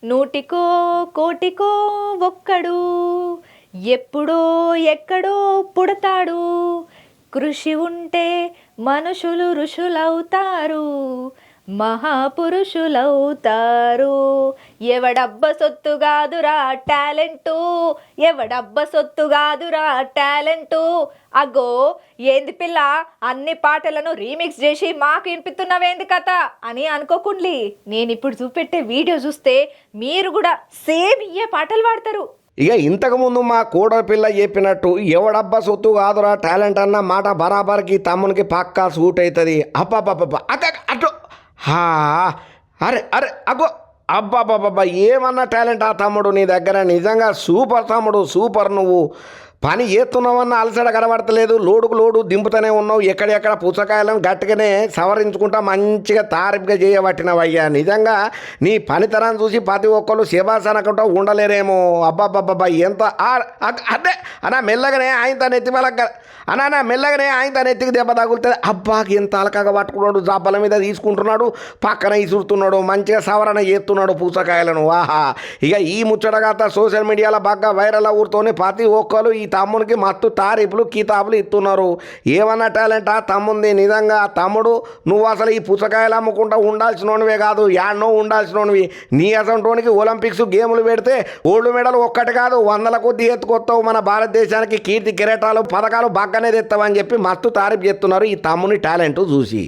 నూటికో కోటికో ఒక్కడు ఎప్పుడో ఎక్కడో పుడతాడు. కృషి ఉంటే మనుషులు ఋషులవుతారు, మహాపురుషులవుతారు. ఎవడబ్బ సొత్తు కాదురా టాలెంటు, ఎవడబ్బ సొత్తు కాదురా టాలెంటు. అగో ఏంది పిల్ల అన్ని పాటలను రీమిక్స్ చేసి మాకు వినిపిస్తున్నావేంది కథ అని అనుకోకుండ్లి. నేను ఇప్పుడు చూపెట్టే వీడియో చూస్తే మీరు కూడా సేమ్ ఇయ్యే పాటలు పాడతారు. ఇక ఇంతకుముందు మా కోడల పిల్ల చెప్పినట్టు ఎవడబ్బా సొత్తు కాదురా టాలెంట్ అన్న మాట బరాబర్కి తమ్మునికి పక్కా సూట్ అవుతుంది. అబ్బాబ్బాబ్బా అటు హా అరే అరే అగో అబ్బాబ్బాబ్బా ఏమన్నా టాలెంట్ ఆ తమ్ముడు నీ దగ్గర, నిజంగా సూపర్ తమ్ముడు సూపర్. నువ్వు పని చేస్తున్నావన్న అలసట కనబడతలేదు, లోడుకు లోడు దింపుతూనే ఉన్నావు. ఎక్కడెక్కడ పుచ్చకాయలను గట్టిగానే సవరించుకుంటా మంచిగా తారీఫ్గా చేయబట్టినవయ్యా. నిజంగా నీ పనితనాన్ని చూసి ప్రతి ఒక్కరు శివాస్ అనకుండా ఉండలేరేమో. అబ్బాబ్బాబ్బా ఎంత అదే అన్నా మెల్లగానే ఆయన తన ఎత్తి మలక్క అన్నా మెల్లగానే ఆయన తన ఎత్తికి దెబ్బ తగులుతుంది. అబ్బాకి ఎంత అలకగా పట్టుకున్నాడు, జాపల మీద తీసుకుంటున్నాడు, పక్కన ఇసురుతున్నాడు, మంచిగా సవరణ చేస్తున్నాడు పుచ్చకాయలను. వాహా ఇక ఈ ముచ్చటగాత సోషల్ మీడియాలో బాగా వైరల్ అవుతూనే ప్రతి ఒక్కరు ఈ తమ్మునికి మత్తు తారీఫులు కితాబులు ఇస్తున్నారు. ఏమన్నా టాలెంట్ ఆ తమ్ముంది. నిజంగా తమ్ముడు నువ్వు అసలు ఈ పుచ్చకాయలు అమ్ముకుంటా ఉండాల్సినోనివే కాదు, యాడ్నో ఉండాల్సినోనివి. నీ అసంటోనికి ఒలింపిక్స్ గేములు పెడితే గోల్డ్ మెడల్ ఒక్కటి కాదు 100ల కొద్ది ఎత్తుకొస్తావు. మన భారతదేశానికి కీర్తి కిరీటాలు పథకాలు బాగానే తెస్తావని చెప్పి మస్తు తారీఫ్ చేస్తున్నారు ఈ తమ్ముని టాలెంట్ చూసి.